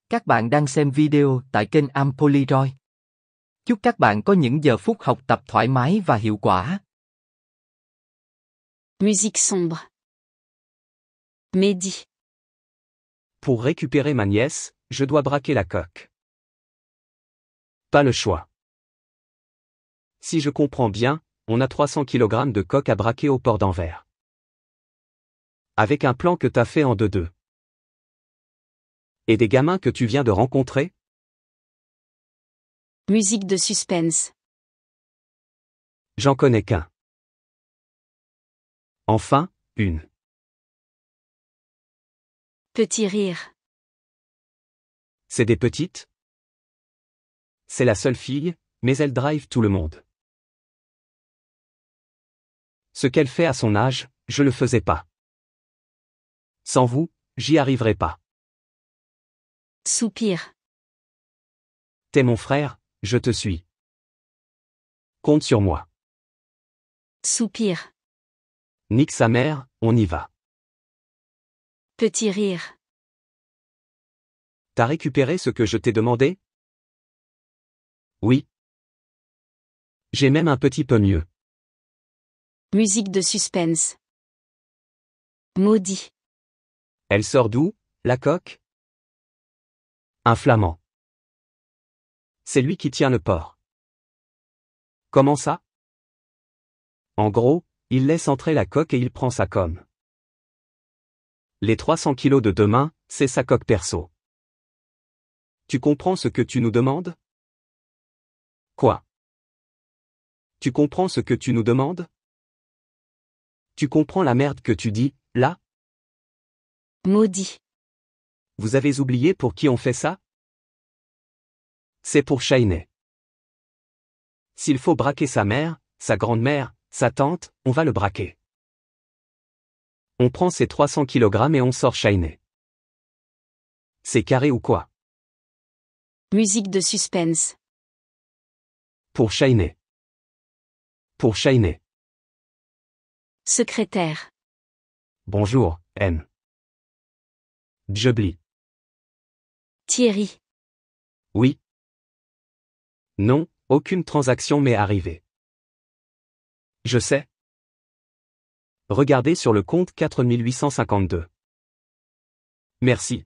Các bạn đang xem video tại kênh Ampoliroid. Chúc các bạn có những giờ phút học tập thoải mái và hiệu quả. Musique sombre. Mehdi. Pour récupérer ma nièce, je dois braquer la coque. Pas le choix. Si je comprends bien, on a 300 kg de coque à braquer au port d'Anvers. Avec un plan que t'as fait en 2-2. Et des gamins que tu viens de rencontrer? Musique de suspense. J'en connais qu'un. Enfin, une. Petit rire. C'est des petites? C'est la seule fille, mais elle drive tout le monde. Ce qu'elle fait à son âge, je le faisais pas. Sans vous, j'y arriverai pas. Soupir. T'es mon frère, je te suis. Compte sur moi. Soupir. Nique sa mère, on y va. Petit rire. T'as récupéré ce que je t'ai demandé? Oui. J'ai même un petit peu mieux. Musique de suspense. Maudit. Elle sort d'où, la coque? Un flamand. C'est lui qui tient le port. Comment ça? En gros, il laisse entrer la coque et il prend sa com. Les 300 kilos de demain, c'est sa coque perso. Tu comprends ce que tu nous demandes? Quoi? Tu comprends ce que tu nous demandes? Tu comprends la merde que tu dis, là? Maudit. Vous avez oublié pour qui on fait ça? C'est pour Shainé. S'il faut braquer sa mère, sa grand-mère, sa tante, on va le braquer. On prend ses 300 kg et on sort Shainé. C'est carré ou quoi? Musique de suspense. Pour Shainé. Pour Shainé. Secrétaire. Bonjour, M. Djebli. Thierry. Oui. Non, aucune transaction m'est arrivée. Je sais. Regardez sur le compte 4852. Merci.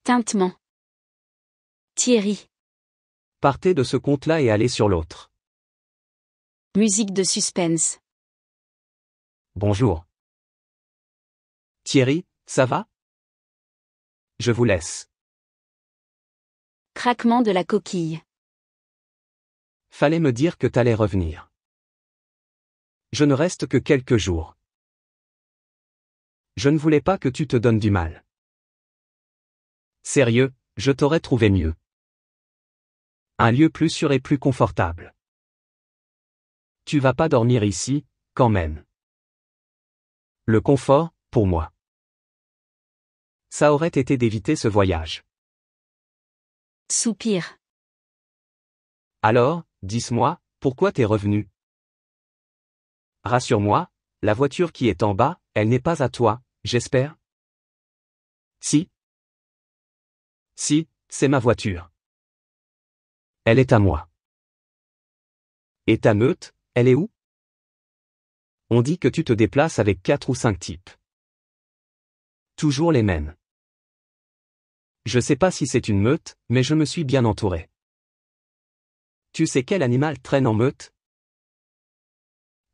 Tintement. Thierry. Partez de ce compte-là et allez sur l'autre. Musique de suspense. Bonjour. Thierry, ça va? Je vous laisse. Craquement de la coquille. Fallait me dire que t'allais revenir. Je ne reste que quelques jours. Je ne voulais pas que tu te donnes du mal. Sérieux, je t'aurais trouvé mieux. Un lieu plus sûr et plus confortable. Tu vas pas dormir ici, quand même. Le confort, pour moi. Ça aurait été d'éviter ce voyage. Soupir. Alors, dis-moi, pourquoi t'es revenu? Rassure-moi, la voiture qui est en bas, elle n'est pas à toi, j'espère? Si. Si, c'est ma voiture. Elle est à moi. Et ta meute, elle est où? On dit que tu te déplaces avec 4 ou 5 types. Toujours les mêmes. Je sais pas si c'est une meute, mais je me suis bien entouré. Tu sais quel animal traîne en meute?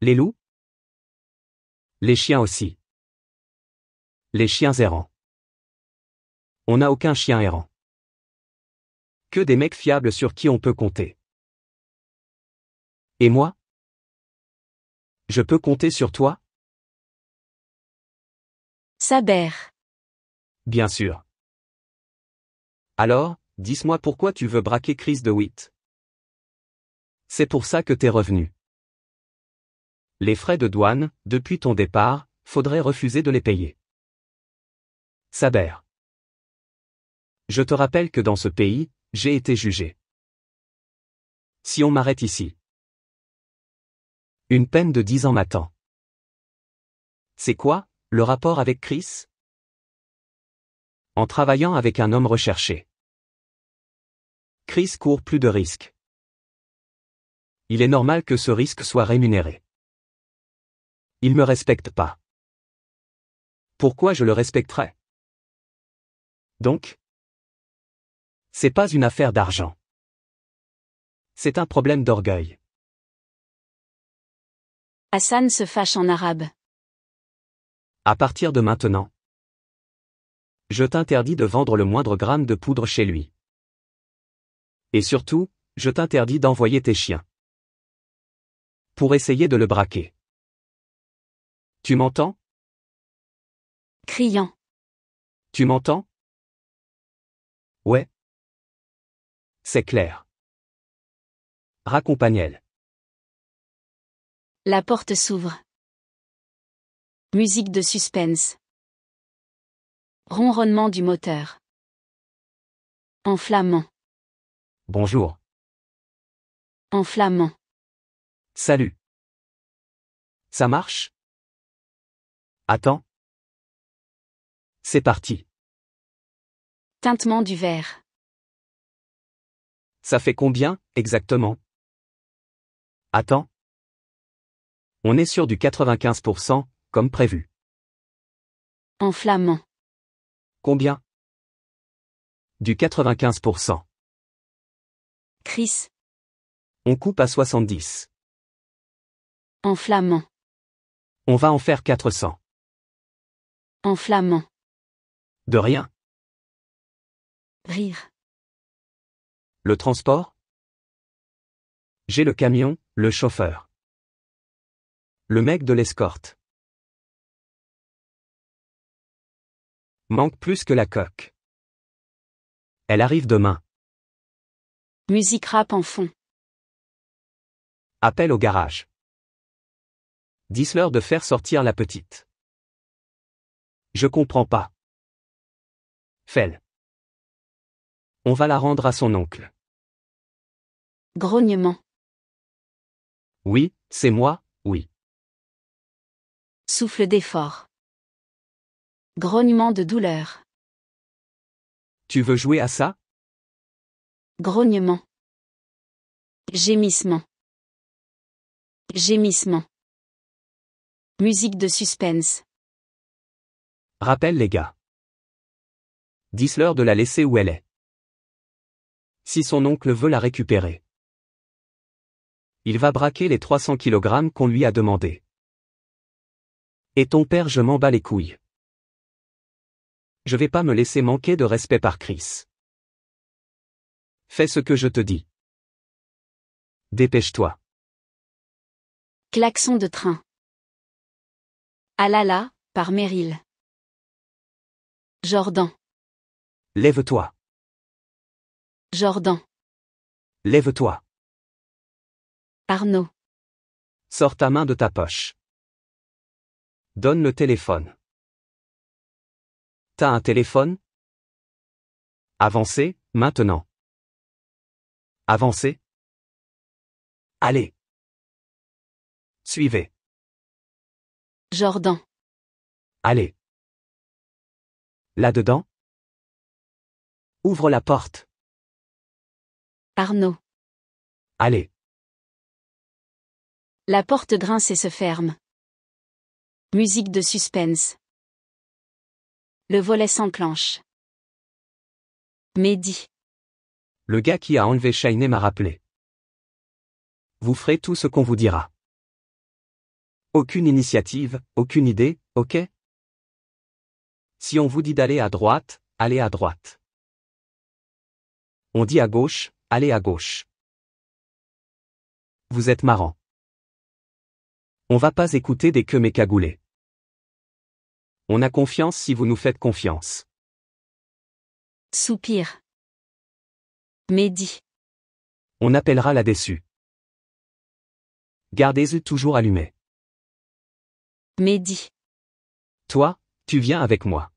Les loups? Les chiens aussi. Les chiens errants. On n'a aucun chien errant. Que des mecs fiables sur qui on peut compter. Et moi? Je peux compter sur toi? Saber. Bien sûr. Alors, dis-moi pourquoi tu veux braquer Chris DeWitt. C'est pour ça que t'es revenu. Les frais de douane, depuis ton départ, faudrait refuser de les payer. Saber. Je te rappelle que dans ce pays, j'ai été jugé. Si on m'arrête ici, une peine de 10 ans m'attend. C'est quoi, le rapport avec Chris? En travaillant avec un homme recherché. Chris court plus de risques. Il est normal que ce risque soit rémunéré. Il me respecte pas. Pourquoi je le respecterais? Donc? C'est pas une affaire d'argent. C'est un problème d'orgueil. Hassan se fâche en arabe. À partir de maintenant, je t'interdis de vendre le moindre gramme de poudre chez lui. Et surtout, je t'interdis d'envoyer tes chiens pour essayer de le braquer. Tu m'entends? Criant. Tu m'entends? Ouais. C'est clair. Raccompagnel. La porte s'ouvre. Musique de suspense. Ronronnement du moteur. Enflammant. Bonjour. Enflammant. Salut. Ça marche? Attends. C'est parti. Tintement du verre. Ça fait combien, exactement? Attends. On est sur du 95%, comme prévu. Enflammant. Combien? Du 95%. Chris. On coupe à 70. Enflammant. On va en faire 400. Enflammant. De rien. Rire. Le transport? J'ai le camion, le chauffeur. Le mec de l'escorte. Manque plus que la coque. Elle arrive demain. Musique rap en fond. Appel au garage. Dis-leur de faire sortir la petite. Je comprends pas. Fais-le. On va la rendre à son oncle. Grognement. Oui, c'est moi, oui. Souffle d'effort. Grognement de douleur. Tu veux jouer à ça? Grognement. Gémissement. Gémissement. Musique de suspense. Rappelle les gars. Dis-leur de la laisser où elle est. Si son oncle veut la récupérer, il va braquer les 300 kg qu'on lui a demandé. Et ton père, je m'en bats les couilles. Je vais pas me laisser manquer de respect par Chris. Fais ce que je te dis. Dépêche-toi. Klaxon de train. Alala, par Meryl. Jordan. Lève-toi. Jordan. Lève-toi. Arnaud. Sors ta main de ta poche. Donne le téléphone. T'as un téléphone? Avancez, maintenant. Avancez. Allez. Suivez. Jordan. Allez. Là-dedans? Ouvre la porte. Arnaud. Allez. La porte grince et se ferme. Musique de suspense. Le volet s'enclenche. Mehdi. Le gars qui a enlevé Shainé m'a rappelé. Vous ferez tout ce qu'on vous dira. Aucune initiative, aucune idée, ok? Si on vous dit d'aller à droite, allez à droite. On dit à gauche, allez à gauche. Vous êtes marrant. On va pas écouter des queues mécagoulés. On a confiance si vous nous faites confiance. Soupir. Mehdi. On appellera là-dessus. Gardez-le toujours allumé. Mehdi. Toi, tu viens avec moi.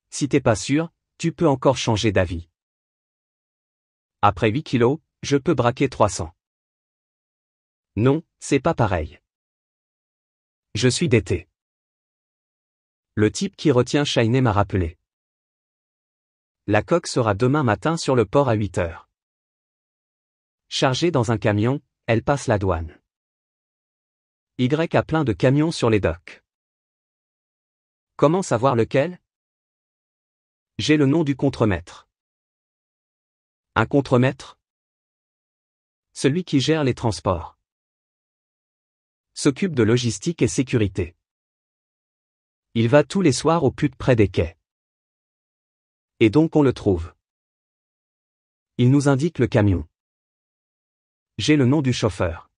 Si t'es pas sûr, tu peux encore changer d'avis. Après 8 kilos, je peux braquer 300. Non, c'est pas pareil. Je suis d'été. Le type qui retient Shainé m'a rappelé. La coque sera demain matin sur le port à 8 heures. Chargée dans un camion, elle passe la douane. Y a plein de camions sur les docks. Comment savoir lequel? J'ai le nom du contremaître. Un contremaître? Celui qui gère les transports. S'occupe de logistique et sécurité. Il va tous les soirs au put près des quais. Et donc on le trouve. Il nous indique le camion. J'ai le nom du chauffeur.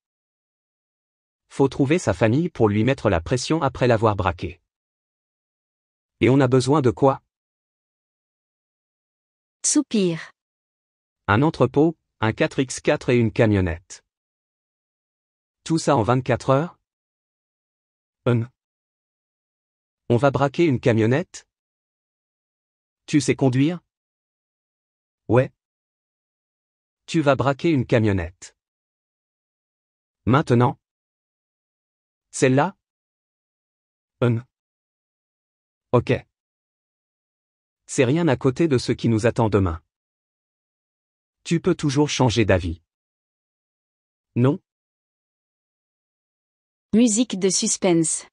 Faut trouver sa famille pour lui mettre la pression après l'avoir braqué. Et on a besoin de quoi? Soupir. Un entrepôt, un 4x4 et une camionnette. Tout ça en 24 heures? On va braquer une camionnette? Tu sais conduire? Ouais. Tu vas braquer une camionnette. Maintenant? Celle-là? Ok. C'est rien à côté de ce qui nous attend demain. Tu peux toujours changer d'avis. Non? Musique de suspense.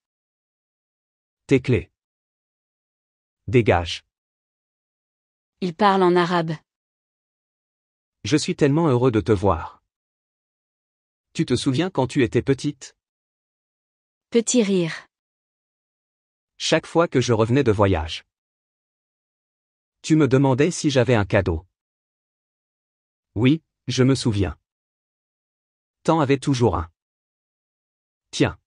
Tes clés. Dégage. Il parle en arabe. Je suis tellement heureux de te voir. Tu te souviens quand tu étais petite? Petit rire. Chaque fois que je revenais de voyage. Tu me demandais si j'avais un cadeau. Oui, je me souviens. T'en avais toujours un. Tiens.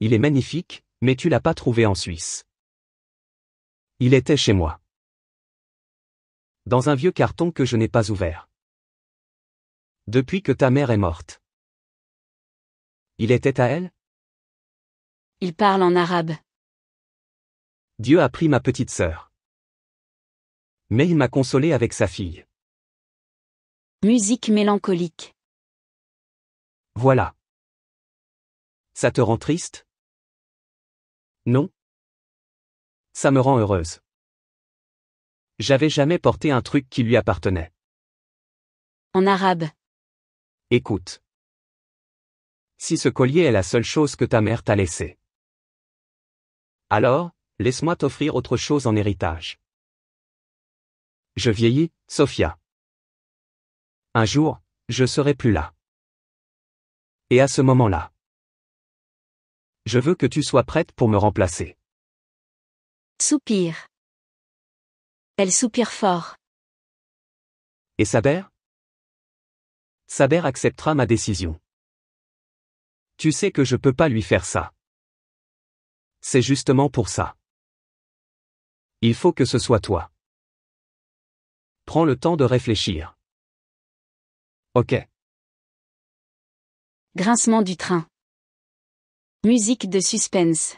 Il est magnifique, mais tu l'as pas trouvé en Suisse. Il était chez moi. Dans un vieux carton que je n'ai pas ouvert. Depuis que ta mère est morte. Il était à elle? Il parle en arabe. Dieu a pris ma petite sœur. Mais il m'a consolé avec sa fille. Musique mélancolique. Voilà. Ça te rend triste? Non. Ça me rend heureuse. J'avais jamais porté un truc qui lui appartenait. En arabe. Écoute. Si ce collier est la seule chose que ta mère t'a laissée. Alors, laisse-moi t'offrir autre chose en héritage. Je vieillis, Sophia. Un jour, je serai plus là. Et à ce moment-là, je veux que tu sois prête pour me remplacer. Soupir. Elle soupire fort. Et Saber? Saber acceptera ma décision. Tu sais que je peux pas lui faire ça. C'est justement pour ça. Il faut que ce soit toi. Prends le temps de réfléchir. Ok. Grincement du train. Musique de suspense.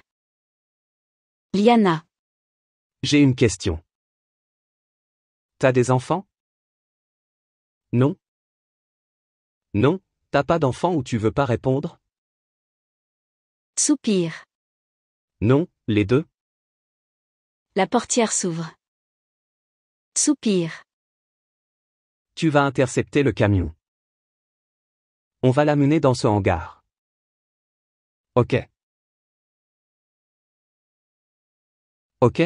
Liana. J'ai une question. T'as des enfants? Non? Non, t'as pas d'enfants ou tu veux pas répondre? Soupir. Non, les deux? La portière s'ouvre. Soupir. Tu vas intercepter le camion. On va l'amener dans ce hangar. Ok. Ok?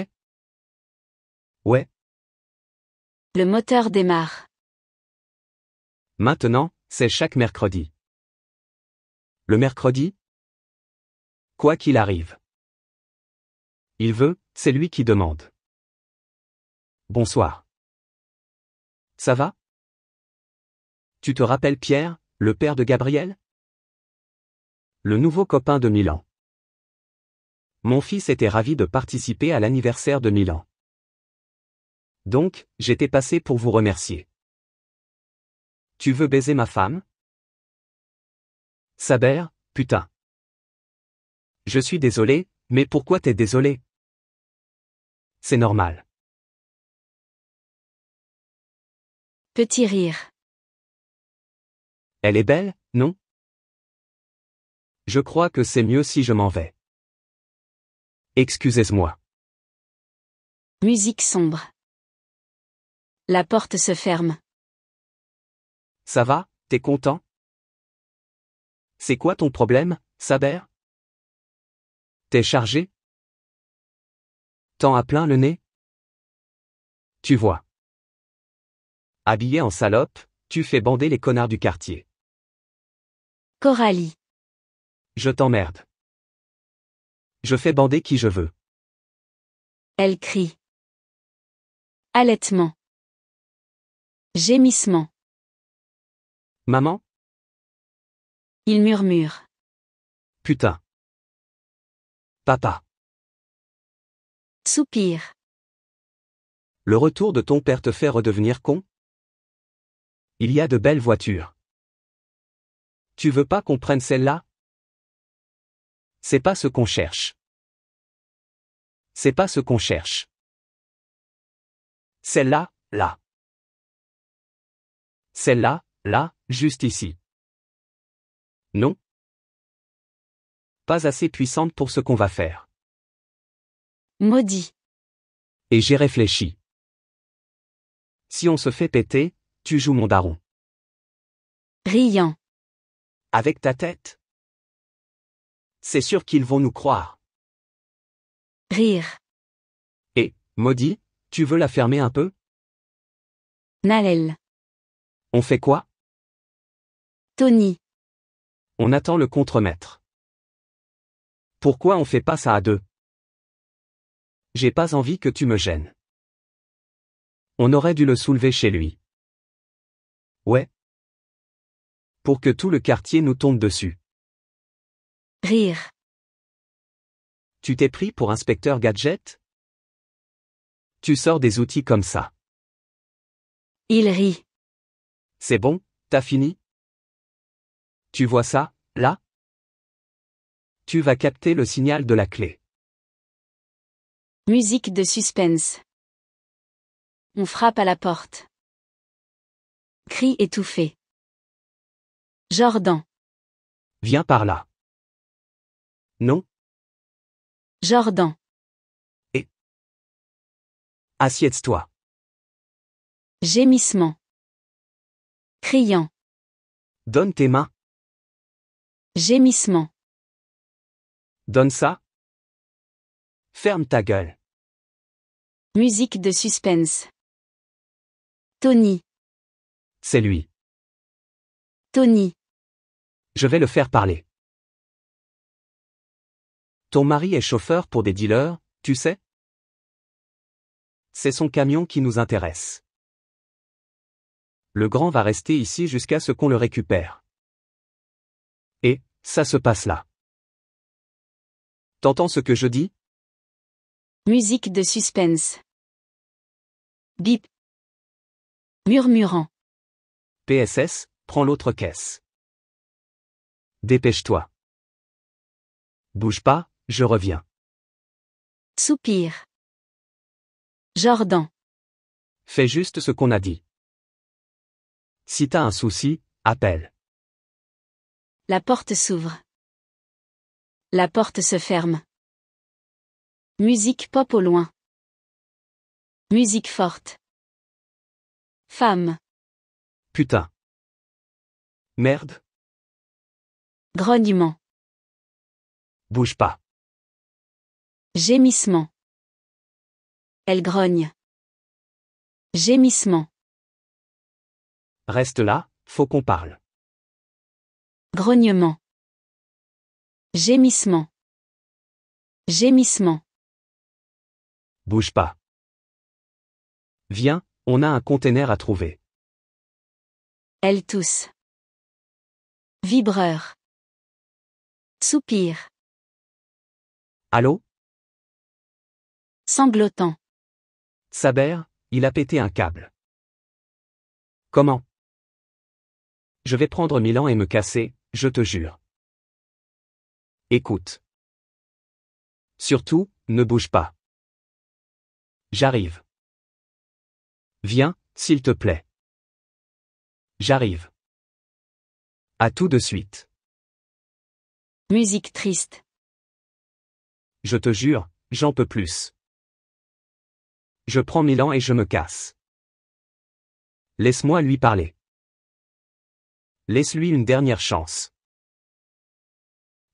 Ouais. Le moteur démarre. Maintenant, c'est chaque mercredi. Le mercredi? Quoi qu'il arrive. Il veut, c'est lui qui demande. Bonsoir. Ça va? Tu te rappelles Pierre, le père de Gabriel? Le nouveau copain de Milan. Mon fils était ravi de participer à l'anniversaire de Milan. Donc, j'étais passé pour vous remercier. Tu veux baiser ma femme? Saber, putain. Je suis désolé, mais pourquoi t'es désolé? C'est normal. Petit rire. Elle est belle, non? Je crois que c'est mieux si je m'en vais. Excusez-moi. Musique sombre. La porte se ferme. Ça va, t'es content? C'est quoi ton problème, Saber? T'es chargé? T'en as plein le nez? Tu vois. Habillé en salope, tu fais bander les connards du quartier. Coralie. Je t'emmerde. Je fais bander qui je veux. Elle crie. Halètement. Gémissement. Maman? Il murmure. Putain. Papa. Soupir. Le retour de ton père te fait redevenir con? Il y a de belles voitures. Tu veux pas qu'on prenne celle-là? C'est pas ce qu'on cherche. C'est pas ce qu'on cherche. Celle-là, là. Celle-là, là, juste ici. Non? Pas assez puissante pour ce qu'on va faire. Maudit. Et j'ai réfléchi. Si on se fait péter, tu joues mon daron. Riant. Avec ta tête? C'est sûr qu'ils vont nous croire. Rire. Et, maudit, tu veux la fermer un peu? Nalel. On fait quoi? Tony. On attend le contremaître. Pourquoi on fait pas ça à deux? J'ai pas envie que tu me gênes. On aurait dû le soulever chez lui. Ouais. Pour que tout le quartier nous tombe dessus. Rire. Tu t'es pris pour inspecteur gadget? Tu sors des outils comme ça. Il rit. C'est bon, t'as fini? Tu vois ça, là? Tu vas capter le signal de la clé. Musique de suspense. On frappe à la porte. Cri étouffé. Jordan. Viens par là. Non? Jordan. Assieds-toi. Gémissement. Criant. Donne tes mains. Gémissement. Donne ça. Ferme ta gueule. Musique de suspense. Tony. C'est lui. Tony. Je vais le faire parler. Ton mari est chauffeur pour des dealers, tu sais? C'est son camion qui nous intéresse. Le grand va rester ici jusqu'à ce qu'on le récupère. Et, ça se passe là. T'entends ce que je dis? Musique de suspense. Bip. Murmurant. PSS, prends l'autre caisse. Dépêche-toi. Bouge pas, je reviens. Soupir. Jordan. Fais juste ce qu'on a dit. Si t'as un souci, appelle. La porte s'ouvre. La porte se ferme. Musique pop au loin. Musique forte. Femme. Putain. Merde. Grognement. Bouge pas. Gémissement. Elle grogne. Gémissement. Reste là, faut qu'on parle. Grognement. Gémissement. Gémissement. Bouge pas. Viens, on a un container à trouver. Elle tousse. Vibreur. Soupir. Allô? Sanglotant. Saber, il a pété un câble. Comment? Je vais prendre Milan et me casser, je te jure. Écoute. Surtout, ne bouge pas. J'arrive. Viens, s'il te plaît. J'arrive. À tout de suite. Musique triste. Je te jure, j'en peux plus. Je prends Milan et je me casse. Laisse-moi lui parler. Laisse-lui une dernière chance.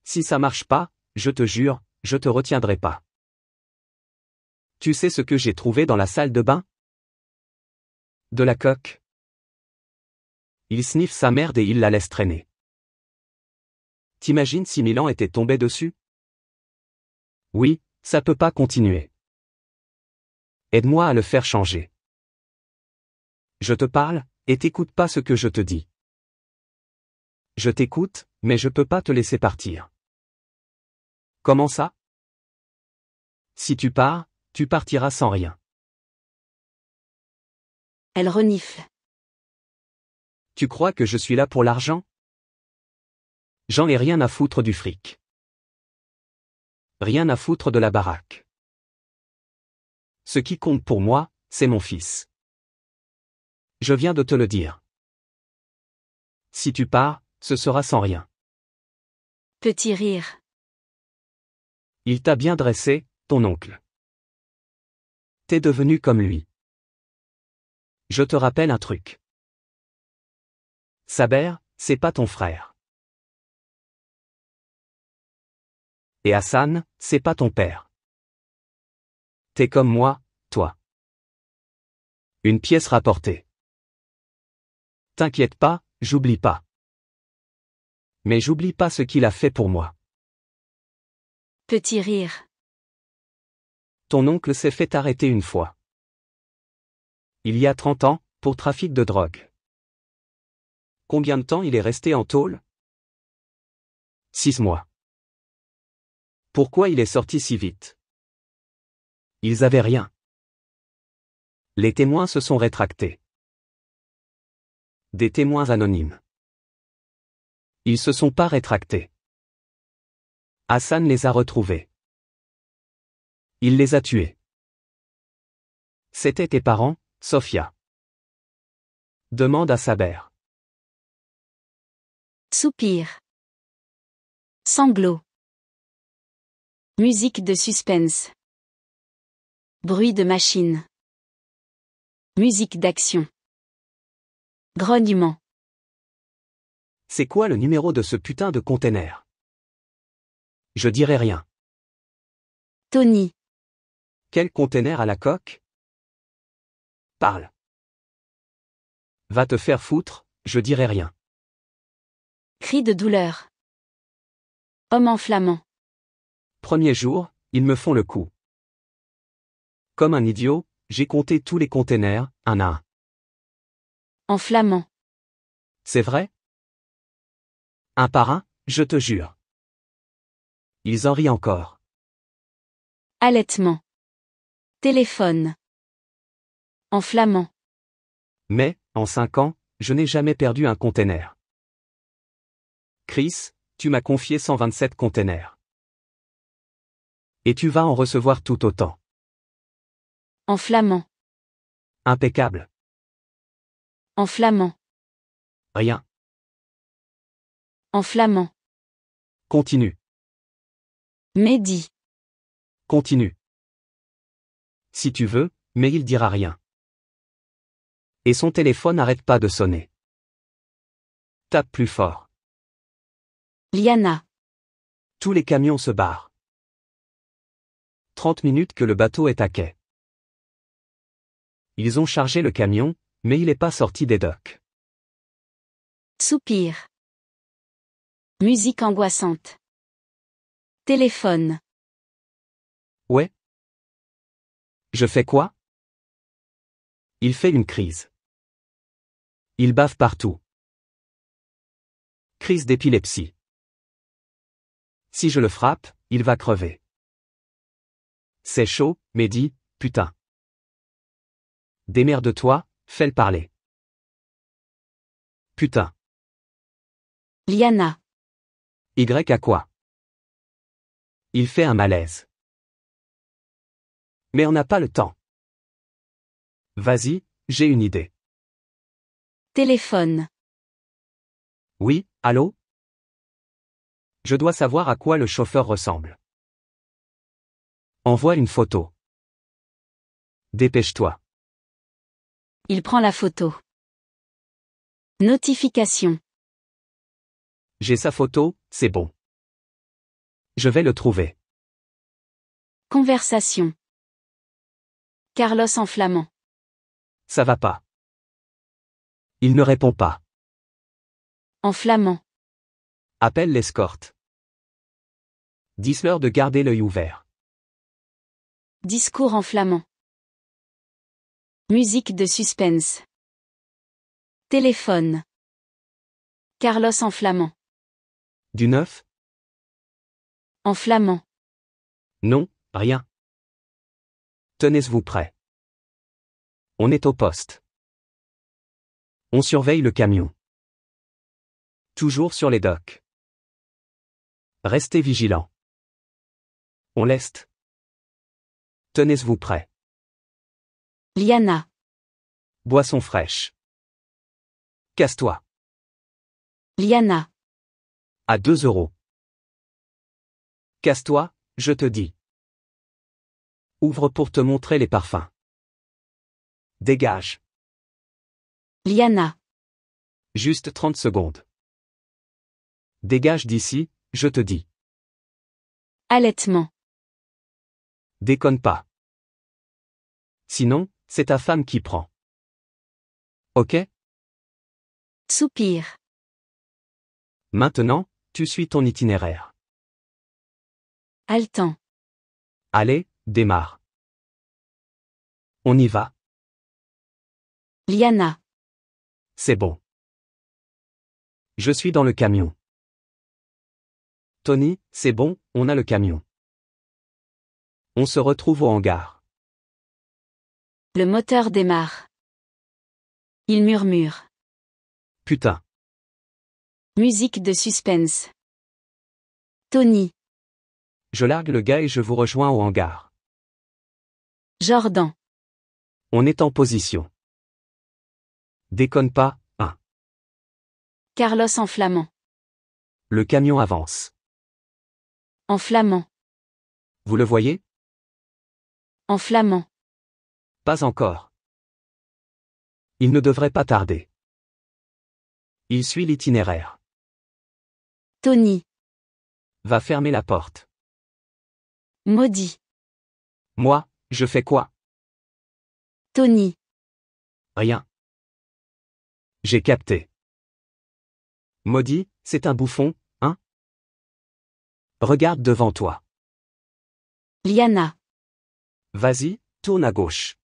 Si ça marche pas, je te jure, je te retiendrai pas. Tu sais ce que j'ai trouvé dans la salle de bain? De la coque. Il sniffe sa merde et il la laisse traîner. T'imagines si Milan était tombé dessus? Oui, ça peut pas continuer. Aide-moi à le faire changer. Je te parle, et t'écoutes pas ce que je te dis. Je t'écoute, mais je peux pas te laisser partir. Comment ça? Si tu pars, tu partiras sans rien. Elle renifle. Tu crois que je suis là pour l'argent? J'en ai rien à foutre du fric. Rien à foutre de la baraque. Ce qui compte pour moi, c'est mon fils. Je viens de te le dire. Si tu pars, ce sera sans rien. Petit rire. Il t'a bien dressé, ton oncle. T'es devenu comme lui. Je te rappelle un truc. Saber, c'est pas ton frère. Et Hassan, c'est pas ton père. T'es comme moi, toi. Une pièce rapportée. T'inquiète pas, j'oublie pas. Mais j'oublie pas ce qu'il a fait pour moi. Petit rire. Ton oncle s'est fait arrêter une fois. Il y a 30 ans, pour trafic de drogue. Combien de temps il est resté en tôle? 6 mois. Pourquoi il est sorti si vite? Ils avaient rien. Les témoins se sont rétractés. Des témoins anonymes. Ils se sont pas rétractés. Hassan les a retrouvés. Il les a tués. C'étaient tes parents, Sofia. Demande à Saber. Soupir. Sanglot. Musique de suspense. Bruit de machine. Musique d'action. Grognement. C'est quoi le numéro de ce putain de container? Je dirai rien. Tony. Quel container à la coque? Parle. Va te faire foutre, je dirai rien. Cri de douleur. Homme en flamand. Premier jour, ils me font le coup. Comme un idiot, j'ai compté tous les containers, un à un. En flamand. C'est vrai? Un par un, je te jure. Ils en rient encore. Allaitement. Téléphone. En flamand. Mais, en 5 ans, je n'ai jamais perdu un container. Chris, tu m'as confié 127 containers. Et tu vas en recevoir tout autant. En flamand. Impeccable. En flamand. Rien. En flamand. Continue. Mehdi. Continue. Si tu veux, mais il dira rien. Et son téléphone n'arrête pas de sonner. Tape plus fort. Liana. Tous les camions se barrent. 30 minutes que le bateau est à quai. Ils ont chargé le camion, mais il n'est pas sorti des docks. Soupir. Musique angoissante. Téléphone. Ouais. Je fais quoi? Il fait une crise. Il bave partout. Crise d'épilepsie. Si je le frappe, il va crever. C'est chaud, Mehdi, putain. Démerde-toi, fais-le parler. Putain. Liana. Y à quoi? Il fait un malaise. Mais on n'a pas le temps. Vas-y, j'ai une idée. Téléphone. Oui, allô? Je dois savoir à quoi le chauffeur ressemble. Envoie une photo. Dépêche-toi. Il prend la photo. Notification. J'ai sa photo, c'est bon. Je vais le trouver. Conversation. Carlos en flamand. Ça va pas. Il ne répond pas. En flamand. Appelle l'escorte. Dis-leur de garder l'œil ouvert. Discours en flamand. Musique de suspense. Téléphone. Carlos en flamand. Du neuf? En flamand. Non, rien. Tenez-vous prêt. On est au poste. On surveille le camion. Toujours sur les docks. Restez vigilants. On leste. Tenez-vous prêt. Liana. Boisson fraîche. Casse-toi. Liana. À 2 euros. Casse-toi, je te dis. Ouvre pour te montrer les parfums. Dégage. Liana. Juste 30 secondes. Dégage d'ici, je te dis. Allaitement. Déconne pas. Sinon, c'est ta femme qui prend. Ok? Soupir. Maintenant, tu suis ton itinéraire. Haletant. Allez, démarre. On y va. Liana. C'est bon. Je suis dans le camion. Tony, c'est bon, on a le camion. On se retrouve au hangar. Le moteur démarre. Il murmure. Putain. Musique de suspense. Tony. Je largue le gars et je vous rejoins au hangar. Jordan. On est en position. Déconne pas, hein. Carlos en flamand. Le camion avance. En flamand. Vous le voyez? En flamand. Pas encore. Il ne devrait pas tarder. Il suit l'itinéraire. Tony. Va fermer la porte. Maudit. Moi, je fais quoi? Tony. Rien. J'ai capté. Maudit, c'est un bouffon, hein? Regarde devant toi. Liana. Vas-y, tourne à gauche.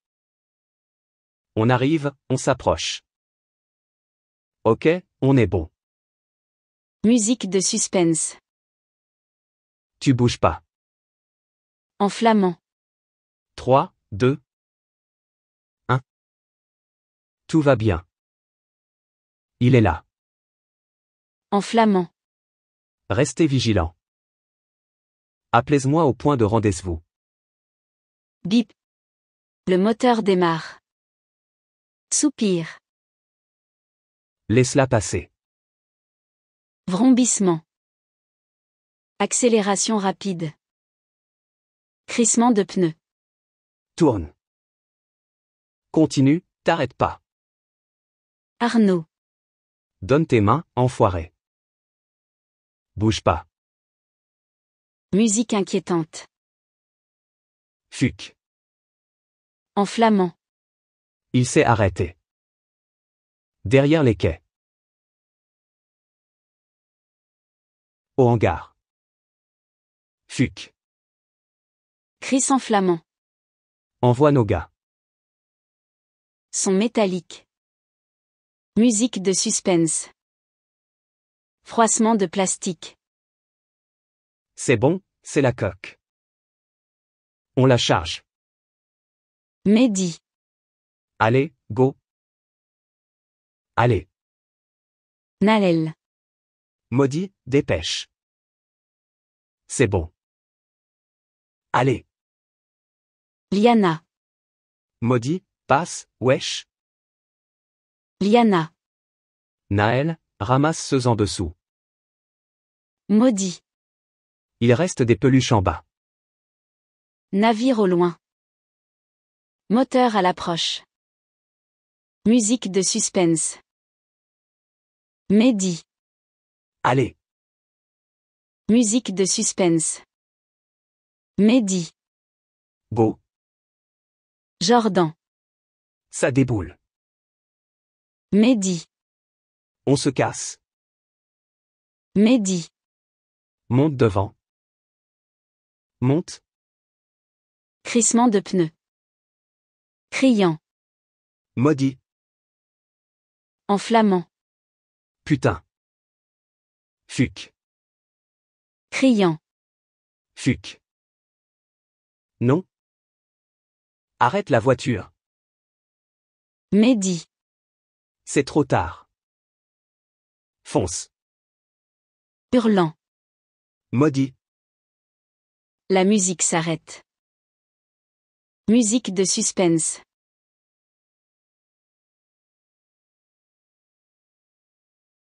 On arrive, on s'approche. Ok, on est bon. Musique de suspense. Tu bouges pas. En flamand. 3, 2, 1. Tout va bien. Il est là. En flamand. Restez vigilants. Appelez-moi au point de rendez-vous. Bip. Le moteur démarre. Soupir. Laisse-la passer. Vrombissement. Accélération rapide. Crissement de pneus. Tourne. Continue, t'arrête pas. Arnaud. Donne tes mains, enfoiré. Bouge pas. Musique inquiétante. Fuck. En flamand. Il s'est arrêté. Derrière les quais. Au hangar. Fuck. Cris en flamand. Envoie nos gars. Son métallique. Musique de suspense. Froissement de plastique. C'est bon, c'est la coque. On la charge. Mehdi. Allez, go. Allez. Naël. Maudit, dépêche. C'est bon. Allez. Liana. Maudit, passe, wesh. Liana. Naël, ramasse ceux en dessous. Maudit. Il reste des peluches en bas. Navire au loin. Moteur à l'approche. Musique de suspense. Mehdi. Allez. Musique de suspense. Mehdi. Beau. Jordan. Ça déboule. Mehdi. On se casse. Mehdi. Monte devant. Monte. Crissement de pneus. Criant. Maudit. Enflammant. Putain. Fuck. Criant. Fuck. Non. Arrête la voiture. Mehdi. C'est trop tard. Fonce. Hurlant. Maudit. La musique s'arrête. Musique de suspense.